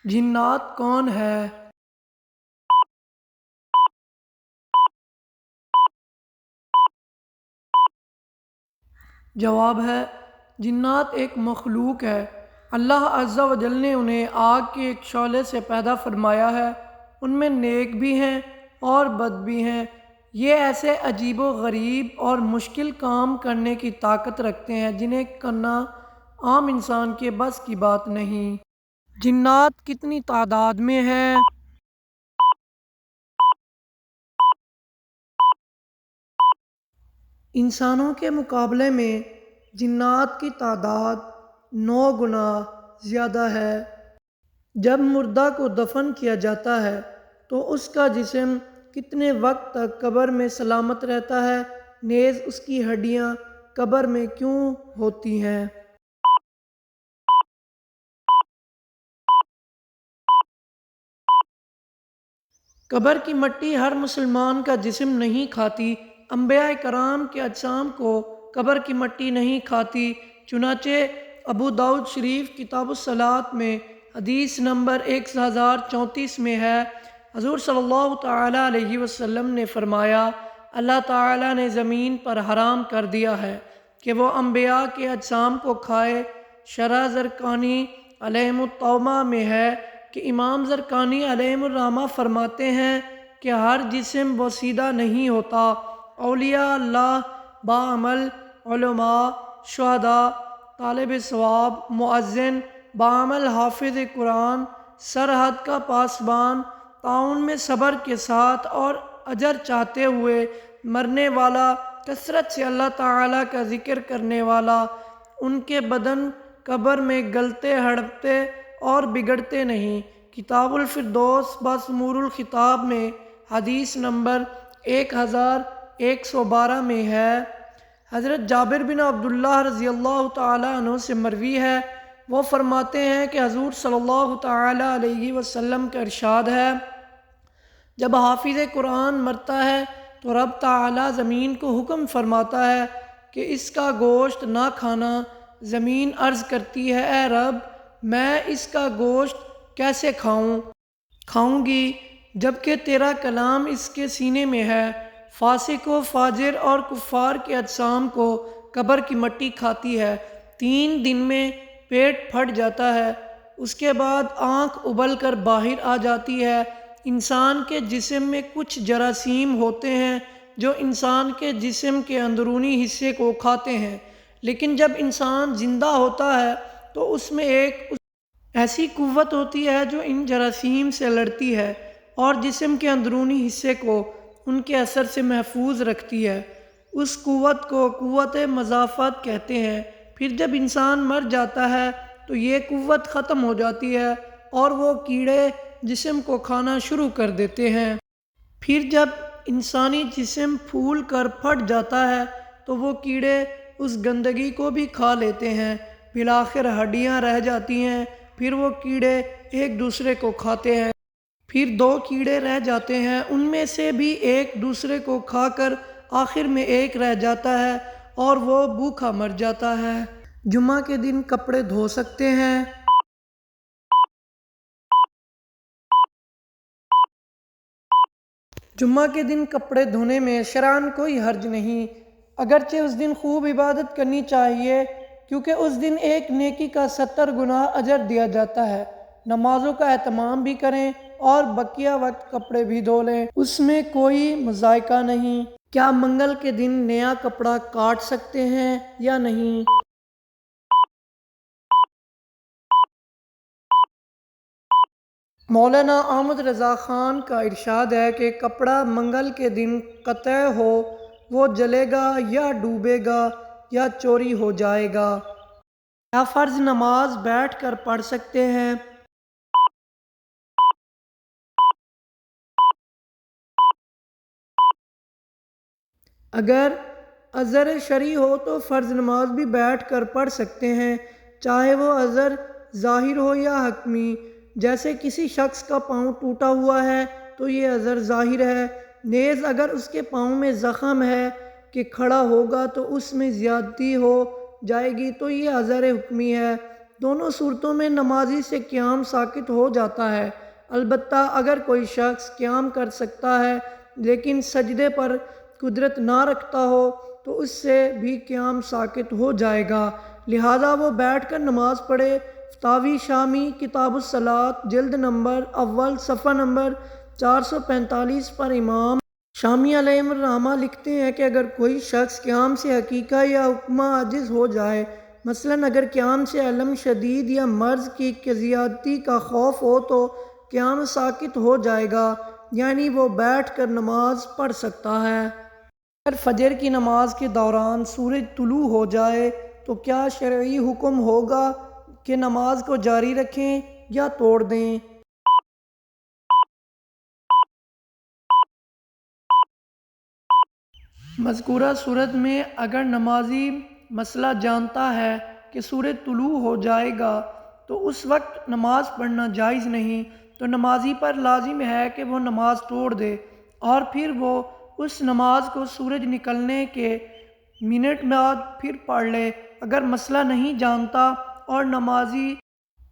جنات کون ہے؟ جواب ہے، جنات ایک مخلوق ہے۔ اللہ عز و جل نے انہیں آگ کے ایک شعلے سے پیدا فرمایا ہے۔ ان میں نیک بھی ہیں اور بد بھی ہیں۔ یہ ایسے عجیب و غریب اور مشکل کام کرنے کی طاقت رکھتے ہیں جنہیں کرنا عام انسان کے بس کی بات نہیں۔ جنات کتنی تعداد میں ہیں؟ انسانوں کے مقابلے میں جنات کی تعداد 9 گنا زیادہ ہے۔ جب مردہ کو دفن کیا جاتا ہے تو اس کا جسم کتنے وقت تک قبر میں سلامت رہتا ہے، نیز اس کی ہڈیاں قبر میں کیوں ہوتی ہیں؟ قبر کی مٹی ہر مسلمان کا جسم نہیں کھاتی۔ انبیاء کرام کے اجسام کو قبر کی مٹی نہیں کھاتی۔ چنانچہ ابو داؤد شریف کتاب الصلاۃ میں حدیث نمبر 1034 میں ہے، حضور صلی اللہ تعالیٰ علیہ وسلم نے فرمایا، اللہ تعالیٰ نے زمین پر حرام کر دیا ہے کہ وہ انبیاء کے اجسام کو کھائے۔ شرح زرقانی علیہ التوبہ میں ہے کہ امام زرقانی علیہ الرحمہ فرماتے ہیں کہ ہر جسم بوسیدہ نہیں ہوتا۔ اولیاء اللہ، باعمل، علماء، شہداء، طالب ثواب، مؤذن، باعمل حافظ قرآن، سرحد کا پاسبان، طاعون میں صبر کے ساتھ اور اجر چاہتے ہوئے مرنے والا، کثرت سے اللہ تعالیٰ کا ذکر کرنے والا، ان کے بدن قبر میں گلتے ہڑپتے اور بگڑتے نہیں۔ کتاب الفردوس بثمور الخطاب میں حدیث نمبر 1112 میں ہے۔ حضرت جابر بن عبداللہ رضی اللہ تعالیٰ عنہ سے مروی ہے، وہ فرماتے ہیں کہ حضور صلی اللہ تعالیٰ علیہ وسلم کا ارشاد ہے، جب حافظ قرآن مرتا ہے تو رب تعالیٰ زمین کو حکم فرماتا ہے کہ اس کا گوشت نہ کھانا۔ زمین عرض کرتی ہے، اے رب، میں اس کا گوشت کیسے کھاؤں گی جبکہ تیرا کلام اس کے سینے میں ہے۔ فاسق و فاجر اور کفار کے اجسام کو قبر کی مٹی کھاتی ہے، 3 دن میں پیٹ پھٹ جاتا ہے، اس کے بعد آنکھ ابل کر باہر آ جاتی ہے۔ انسان کے جسم میں کچھ جراثیم ہوتے ہیں جو انسان کے جسم کے اندرونی حصے کو کھاتے ہیں، لیکن جب انسان زندہ ہوتا ہے تو اس میں ایک ایسی قوت ہوتی ہے جو ان جراثیم سے لڑتی ہے اور جسم کے اندرونی حصے کو ان کے اثر سے محفوظ رکھتی ہے۔ اس قوت کو قوت مضافت کہتے ہیں۔ پھر جب انسان مر جاتا ہے تو یہ قوت ختم ہو جاتی ہے اور وہ کیڑے جسم کو کھانا شروع کر دیتے ہیں۔ پھر جب انسانی جسم پھول کر پھٹ جاتا ہے تو وہ کیڑے اس گندگی کو بھی کھا لیتے ہیں، بالآخر ہڈیاں رہ جاتی ہیں۔ پھر وہ کیڑے ایک دوسرے کو کھاتے ہیں، پھر 2 کیڑے رہ جاتے ہیں، ان میں سے بھی ایک دوسرے کو کھا کر آخر میں ایک رہ جاتا ہے اور وہ بھوکا مر جاتا ہے۔ جمعہ کے دن کپڑے دھو سکتے ہیں؟ جمعہ کے دن کپڑے دھونے میں شرعاً کوئی حرج نہیں، اگرچہ اس دن خوب عبادت کرنی چاہیے کیونکہ اس دن ایک نیکی کا 70 گنا اجر دیا جاتا ہے۔ نمازوں کا اہتمام بھی کریں اور بقیہ وقت کپڑے بھی دھو لیں، اس میں کوئی مضائقہ نہیں۔ کیا منگل کے دن نیا کپڑا کاٹ سکتے ہیں یا نہیں؟ مولانا احمد رضا خان کا ارشاد ہے کہ کپڑا منگل کے دن قطع ہو، وہ جلے گا یا ڈوبے گا یا چوری ہو جائے گا۔ کیا فرض نماز بیٹھ کر پڑھ سکتے ہیں؟ اگر عذر شرعی ہو تو فرض نماز بھی بیٹھ کر پڑھ سکتے ہیں، چاہے وہ عذر ظاہر ہو یا حتمی۔ جیسے کسی شخص کا پاؤں ٹوٹا ہوا ہے تو یہ عذر ظاہر ہے، نیز اگر اس کے پاؤں میں زخم ہے کہ کھڑا ہوگا تو اس میں زیادتی ہو جائے گی تو یہ عذر حتمی ہے۔ دونوں صورتوں میں نمازی سے قیام ساقط ہو جاتا ہے۔ البتہ اگر کوئی شخص قیام کر سکتا ہے لیکن سجدے پر قدرت نہ رکھتا ہو تو اس سے بھی قیام ساقط ہو جائے گا، لہٰذا وہ بیٹھ کر نماز پڑھے۔ فتاوی شامی کتاب الصلاۃ جلد نمبر اول صفحہ نمبر 445 پر امام شامی علیہ الرحمہ لکھتے ہیں کہ اگر کوئی شخص قیام سے حقیقہ یا حکمہ عاجز ہو جائے، مثلاً اگر قیام سے علم شدید یا مرض کی زیادتی کا خوف ہو تو قیام ساقط ہو جائے گا، یعنی وہ بیٹھ کر نماز پڑھ سکتا ہے۔ اگر فجر کی نماز کے دوران سورج طلوع ہو جائے تو کیا شرعی حکم ہوگا کہ نماز کو جاری رکھیں یا توڑ دیں؟ مذکورہ صورت میں اگر نمازی مسئلہ جانتا ہے کہ سورج طلوع ہو جائے گا تو اس وقت نماز پڑھنا جائز نہیں، تو نمازی پر لازم ہے کہ وہ نماز توڑ دے اور پھر وہ اس نماز کو سورج نکلنے کے منٹ بعد پھر پڑھ لے۔ اگر مسئلہ نہیں جانتا اور نمازی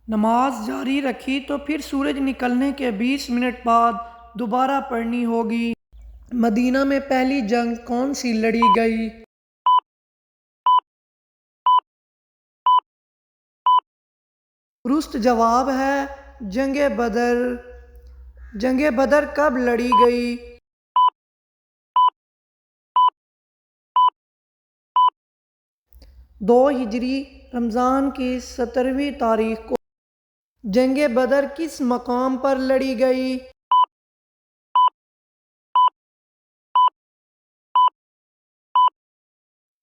نماز جاری رکھی تو پھر سورج نکلنے کے 20 منٹ بعد دوبارہ پڑھنی ہوگی۔ مدینہ میں پہلی جنگ کون سی لڑی گئی؟ درست جواب ہے جنگ بدر۔ جنگ بدر کب لڑی گئی؟ 2 ہجری رمضان کی 17ویں تاریخ کو۔ جنگ بدر کس مقام پر لڑی گئی؟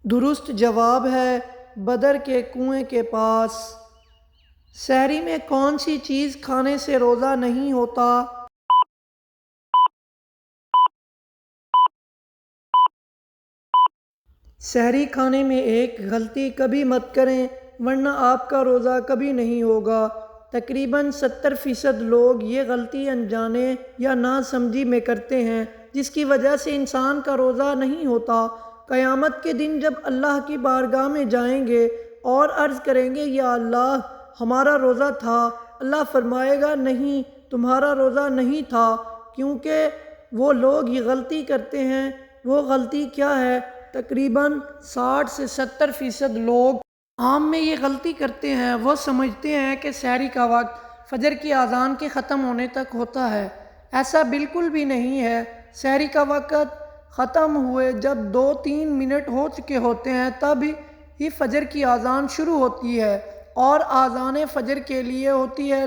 درست جواب ہے بدر کے کنویں کے پاس۔ سحری میں کون سی چیز کھانے سے روزہ نہیں ہوتا؟ سحری کھانے میں ایک غلطی کبھی مت کریں ورنہ آپ کا روزہ کبھی نہیں ہوگا۔ تقریباً 70% لوگ یہ غلطی انجانے یا نہ سمجھی میں کرتے ہیں جس کی وجہ سے انسان کا روزہ نہیں ہوتا۔ قیامت کے دن جب اللہ کی بارگاہ میں جائیں گے اور عرض کریں گے یا اللہ ہمارا روزہ تھا، اللہ فرمائے گا نہیں تمہارا روزہ نہیں تھا، کیونکہ وہ لوگ یہ غلطی کرتے ہیں۔ وہ غلطی کیا ہے؟ تقریباً 60 سے 70% لوگ عام میں یہ غلطی کرتے ہیں، وہ سمجھتے ہیں کہ سحری کا وقت فجر کی اذان کے ختم ہونے تک ہوتا ہے۔ ایسا بالکل بھی نہیں ہے۔ سحری کا وقت ختم ہوئے جب 2-3 منٹ ہو چکے ہوتے ہیں تب ہی فجر کی اذان شروع ہوتی ہے اور اذان فجر کے لیے ہوتی ہے،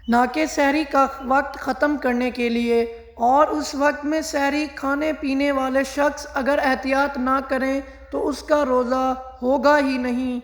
نہ کہ سحری کا وقت ختم کرنے کے لیے۔ اور اس وقت میں سحری کھانے پینے والے شخص اگر احتیاط نہ کریں تو اس کا روزہ ہوگا ہی نہیں۔